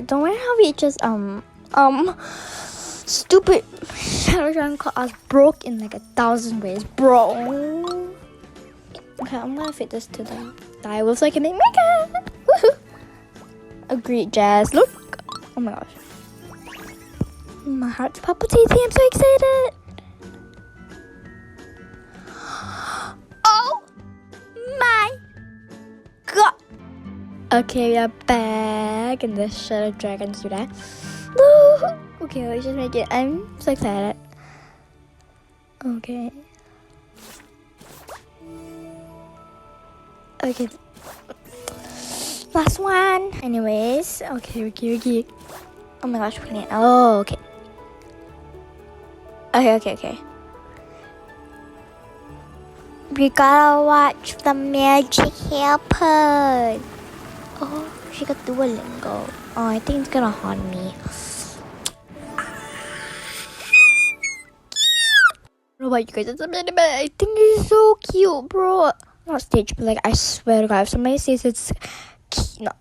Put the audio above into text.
excited. Don't worry how we just stupid Shadow Dragon caught us broke in like 1,000 ways, bro. Okay, I'm gonna fit this to the die wolf so I can make makeup. Woohoo! Agreed, Jazz. Look. Oh my gosh. My heart's palpitating. I'm so excited. Oh my god. Okay, we are back in the Shadow Dragon today. Woo! Okay, let's just make it. I'm so excited. Okay. Okay. Last one. Anyways. Okay. Oh my gosh, brilliant. Oh, okay. Okay. We gotta watch the magic happen. Oh, she got Duolingo. Oh, I think it's gonna haunt me. I don't know about you guys, it's a minute, but I think it's so cute, bro. Not staged, but like I swear to God, if somebody says it's cute, no,